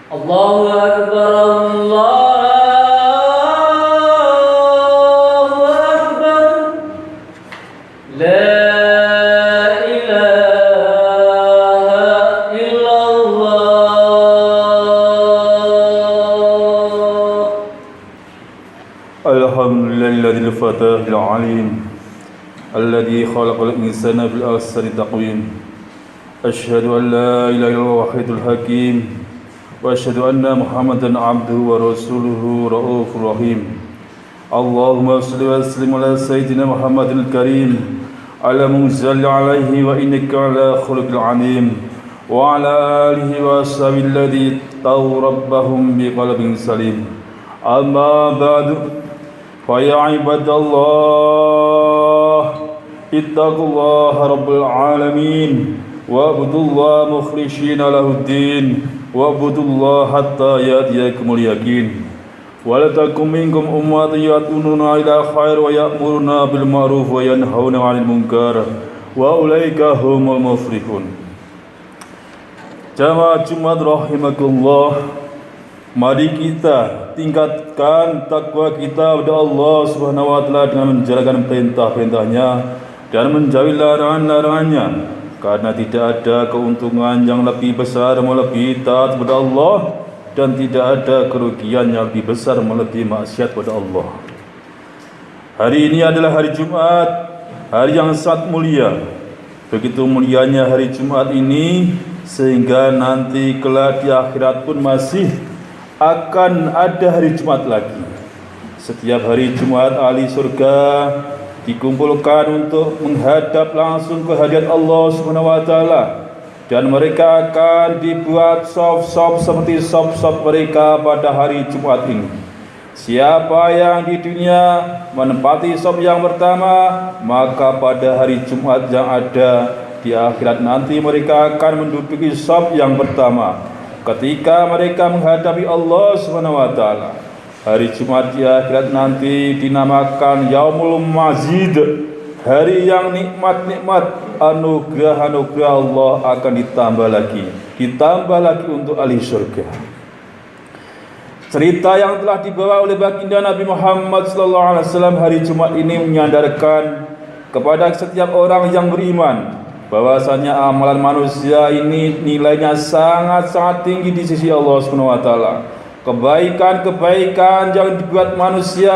Allahu Akbar, Allahu Akbar, La ilaha illallah. Alhamdulillahil fatahil alim alladzi khalaqal insana bil ahsani taqwim. Asyhadu an la ilaha illallah wahidul hakim wa asyhadu anna Muhammadan abduhu wa rasuluhu raufur rahim. Allahumma shalli wa sallim ala sayyidina Muhammadil karim ala munzil alaihi wa innaka ala khuluqil alim wa ala alihi wa ashabil ladzi taw rabbahum biqalbin salim. Amma ba'du. Faya ibadallah ittaqullaha rabbul alamin wa'budullaha mukhlishina lahuddin wa'budullaha hatta ya'tiyakumul yaqin wa la takum minkum ummatun yad'una ila khair wa ya'muruna bil ma'ruf wa yanhauna 'anil munkar wa ulaika humul muflihun. Jamaah Jumat rahimakumullah, mari kita tingkatkan takwa kita kepada Allah Subhanahu wa taala dengan menjalankan perintah-perintahnya dan menjauhi larangan-larangannya, karena tidak ada keuntungan yang lebih besar melebihi taat kepada Allah dan tidak ada kerugian yang lebih besar melebihi maksiat kepada Allah. Hari ini adalah hari Jumat, hari yang sangat mulia. Begitu mulianya hari Jumat ini sehingga nanti kelak di akhirat pun masih akan ada hari Jumat lagi. Setiap hari Jumat ahli surga dikumpulkan untuk menghadap langsung ke hadirat Allah Subhanahu wa taala, dan mereka akan dibuat sop-sop seperti sop-sop mereka pada hari Jumat ini. Siapa yang di dunia menempati sop yang pertama, maka pada hari Jumat yang ada di akhirat nanti mereka akan menduduki sop yang pertama. Ketika mereka menghadapi Allah Subhanahu wa taala, hari Jumat di akhirat nanti dinamakan Yaumul Mazid, hari yang nikmat-nikmat, anugerah-anugerah Allah akan ditambah lagi untuk ahli surga. Cerita yang telah dibawa oleh baginda Nabi Muhammad SAW hari Jumat ini menyandarkan kepada setiap orang yang beriman bahwasanya amalan manusia ini nilainya sangat-sangat tinggi di sisi Allah Subhanahu wa taala. Kebaikan-kebaikan yang dibuat manusia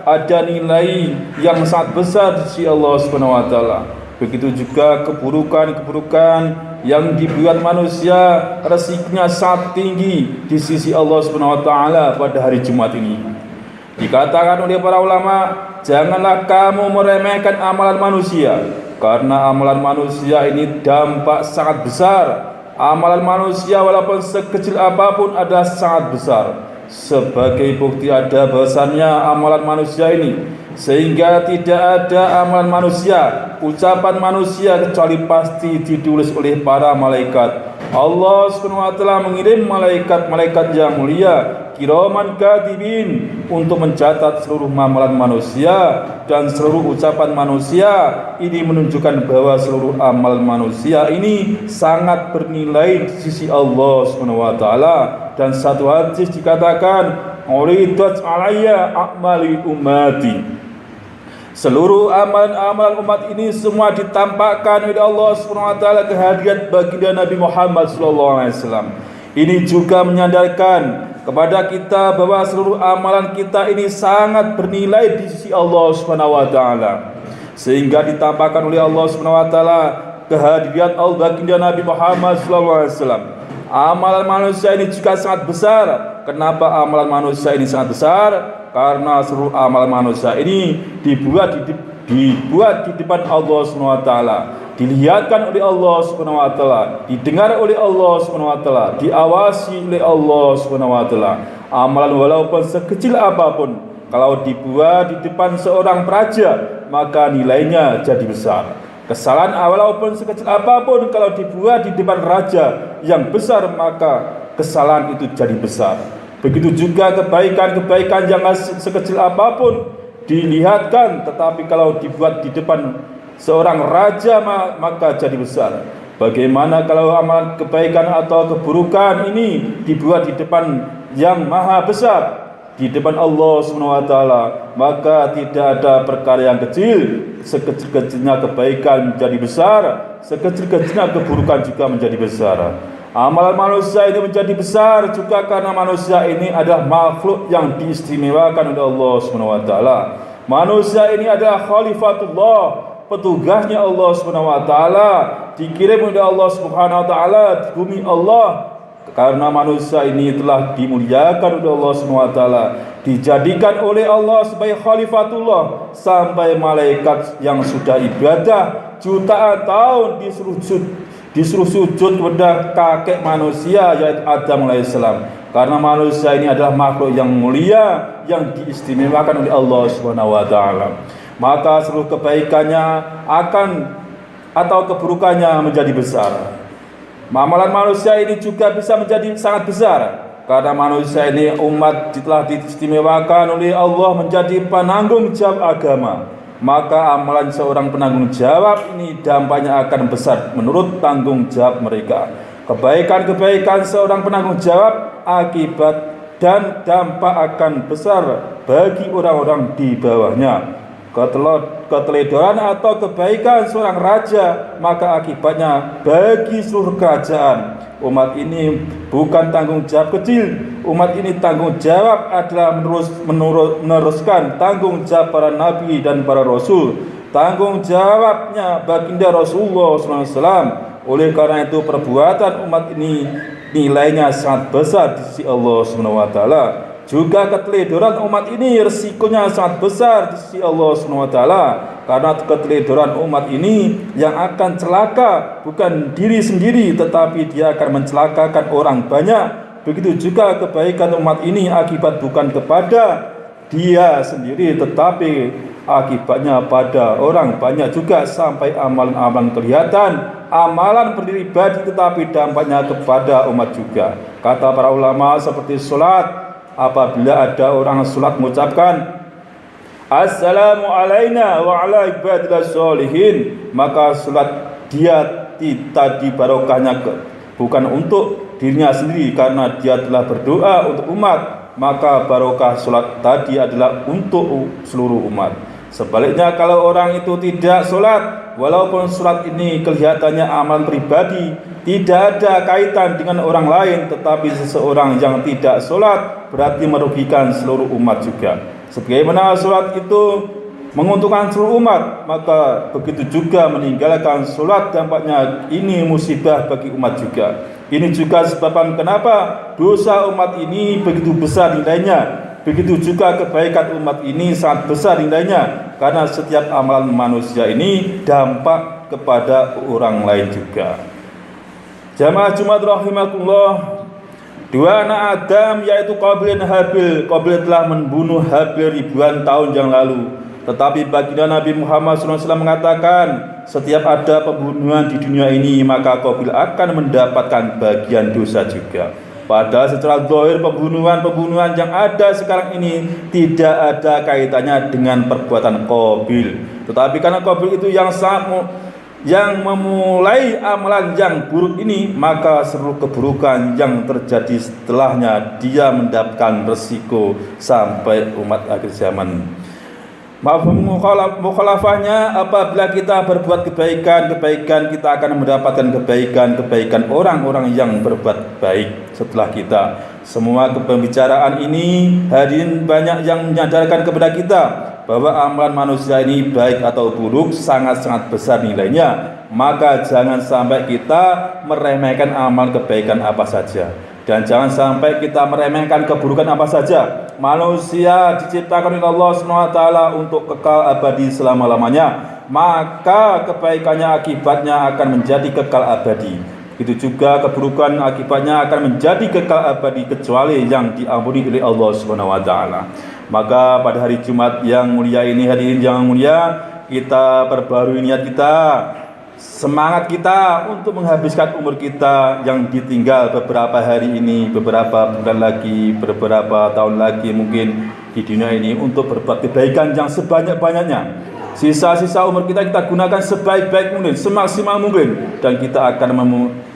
ada nilai yang sangat besar di sisi Allah Subhanahu wa taala. Begitu juga keburukan-keburukan yang dibuat manusia resikonya sangat tinggi di sisi Allah Subhanahu wa taala pada hari Jumat ini. Dikatakan oleh para ulama, janganlah kamu meremehkan amalan manusia, karena amalan manusia ini dampak sangat besar. Amalan manusia walaupun sekecil apapun adalah sangat besar. Sebagai bukti ada bahwasannya amalan manusia ini, sehingga tidak ada amalan manusia, ucapan manusia kecuali pasti ditulis oleh para malaikat. Allah Subhanahu wa taala mengirim malaikat-malaikat yang mulia, kiraman katibin, untuk mencatat seluruh amalan manusia dan seluruh ucapan manusia. Ini menunjukkan bahwa seluruh amal manusia ini sangat bernilai di sisi Allah Subhanahu wa taala. Dan satu hadis dikatakan, uridat alayya a'mali ummati, seluruh amalan-amalan umat ini semua ditampakkan oleh Allah Subhanahu wa taala ke hadirat baginda Nabi Muhammad sallallahu alaihi wasallam. Ini juga menyandarkan kepada kita bahwa seluruh amalan kita ini sangat bernilai di sisi Allah Subhanahu wa taala, sehingga ditampakkan oleh Allah Subhanahu wa taala ke hadirat baginda Nabi Muhammad sallallahu alaihi wasallam. Amalan manusia ini juga sangat besar. Kenapa amalan manusia ini sangat besar? Karena seluruh amalan manusia ini dibuat di depan Allah Subhanahu wa taala, dilihatkan oleh Allah Subhanahu wa taala, didengar oleh Allah Subhanahu wa taala, diawasi oleh Allah Subhanahu wa taala. Amalan walaupun sekecil apapun, kalau dibuat di depan seorang praja, maka nilainya jadi besar. Kesalahan walaupun sekecil apapun, kalau dibuat di depan raja yang besar, maka kesalahan itu jadi besar. Begitu juga kebaikan-kebaikan yang sekecil apapun dilihatkan, tetapi kalau dibuat di depan seorang raja maka jadi besar. Bagaimana kalau amalan kebaikan atau keburukan ini dibuat di depan yang maha besar, di depan Allah SWT, maka tidak ada perkara yang kecil. Sekecil-kecilnya kebaikan menjadi besar, sekecil-kecilnya keburukan juga menjadi besar. Amalan manusia ini menjadi besar juga karena manusia ini adalah makhluk yang diistimewakan oleh Allah SWT. Manusia ini adalah khalifatullah, petugasnya Allah SWT, dikirim oleh Allah SWT di bumi Allah. Karena manusia ini telah dimuliakan oleh Allah SWT, dijadikan oleh Allah sebagai khalifatullah, sampai malaikat yang sudah ibadah jutaan tahun disuruh sujud kepada kakek manusia, yaitu Adam alaihissalam. Karena manusia ini adalah makhluk yang mulia, yang diistimewakan oleh Allah SWT. Maka seluruh kebaikannya atau keburukannya menjadi besar. Amalan manusia ini juga bisa menjadi sangat besar, karena manusia ini umat telah diistimewakan oleh Allah menjadi penanggung jawab agama. Maka amalan seorang penanggung jawab ini dampaknya akan besar menurut tanggung jawab mereka. Kebaikan-kebaikan seorang penanggung jawab akibat dan dampak akan besar bagi orang-orang di bawahnya. Keteledoran atau kebaikan seorang raja, maka akibatnya bagi seluruh kerajaan. Umat ini bukan tanggung jawab kecil. Umat ini tanggung jawab adalah meneruskan tanggung jawab para nabi dan para rasul. Tanggung jawabnya baginda Rasulullah SAW. Oleh karena itu perbuatan umat ini nilainya sangat besar di sisi Allah SWT. Juga keteledoran umat ini resikonya sangat besar di sisi Allah SWT. Karena keteledoran umat ini yang akan celaka bukan diri sendiri, tetapi dia akan mencelakakan orang banyak. Begitu juga kebaikan umat ini akibat bukan kepada dia sendiri, tetapi akibatnya pada orang banyak juga, sampai amalan-amalan kelihatan, amalan pribadi, tetapi dampaknya kepada umat juga. Kata para ulama seperti sholat, apabila ada orang sholat mengucapkan Assalamu alaina wa ala ibadillah sholihin, maka sholat dia tadi barokahnya bukan untuk dirinya sendiri, karena dia telah berdoa untuk umat, maka barokah sholat tadi adalah untuk seluruh umat. Sebaliknya kalau orang itu tidak sholat, walaupun sholat ini kelihatannya amalan pribadi, tidak ada kaitan dengan orang lain, tetapi seseorang yang tidak sholat berarti merugikan seluruh umat juga. Sebagaimana sholat itu menguntungkan seluruh umat, maka begitu juga meninggalkan sholat dampaknya ini musibah bagi umat juga. Ini juga sebabnya kenapa dosa umat ini begitu besar nilainya. Begitu juga kebaikan umat ini sangat besar nilainya, karena setiap amalan manusia ini dampak kepada orang lain juga. Jamaah Jumat rahimakumullah, dua anak Adam yaitu Qabil dan Habil. Qabil telah membunuh Habil ribuan tahun yang lalu, tetapi baginda Nabi Muhammad SAW mengatakan, setiap ada pembunuhan di dunia ini, maka Qabil akan mendapatkan bagian dosa juga. Padahal secara zahir pembunuhan yang ada sekarang ini tidak ada kaitannya dengan perbuatan Qabil. Tetapi karena Qabil itu yang memulai amalan yang buruk ini, maka seluruh keburukan yang terjadi setelahnya dia mendapatkan resiko sampai umat akhir zaman. Mukhalafahnya, apabila kita berbuat kebaikan kita akan mendapatkan kebaikan orang-orang yang berbuat baik setelah kita. Semua pembicaraan ini hadirin banyak yang menyadarkan kepada kita bahwa amalan manusia ini baik atau buruk sangat-sangat besar nilainya. Maka jangan sampai kita meremehkan amal kebaikan apa saja, dan jangan sampai kita meremehkan keburukan apa saja. Manusia diciptakan oleh Allah SWT untuk kekal abadi selama-lamanya, maka kebaikannya akibatnya akan menjadi kekal abadi. Itu juga keburukan akibatnya akan menjadi kekal abadi, kecuali yang diampuni oleh Allah SWT. Maka pada hari Jumat yang mulia ini, hadirin yang mulia, kita perbarui niat kita, semangat kita untuk menghabiskan umur kita yang ditinggal beberapa hari ini, beberapa bulan lagi, beberapa tahun lagi mungkin di dunia ini, untuk berbuat kebaikan yang sebanyak-banyaknya. Sisa-sisa umur kita gunakan sebaik-baik mungkin, semaksimal mungkin, dan kita akan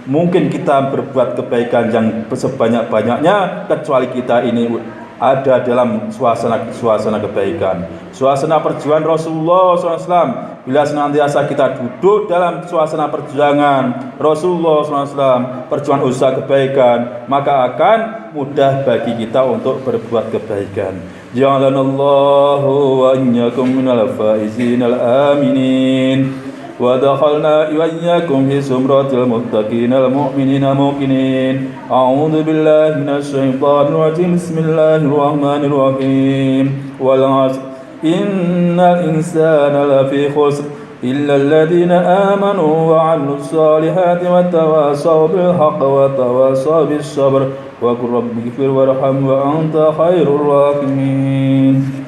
mungkin kita berbuat kebaikan yang sebanyak-banyaknya, kecuali kita ini ada dalam suasana kebaikan, suasana perjuangan Rasulullah SAW. Bila senantiasa kita duduk dalam suasana perjuangan Rasulullah SAW, perjuangan usaha kebaikan, maka akan mudah bagi kita untuk berbuat kebaikan. Ja'alanallahu wa iyyakum minal faizin al-aminin wa dakhalna wa iyyakum fi zumratil muttaqin al-mu'minin muqinin. A'udzu billahi minasy syaithanir rajim. Bismillahirrahmanirrahim. Wal 'asr innal insana lafi khusr illa alladhina amanu wa 'amilus solihati wa tawasaw bil haqqi wa tawasaw bis sabr wa qur rabbighfir warham wa anta khairur rahimin.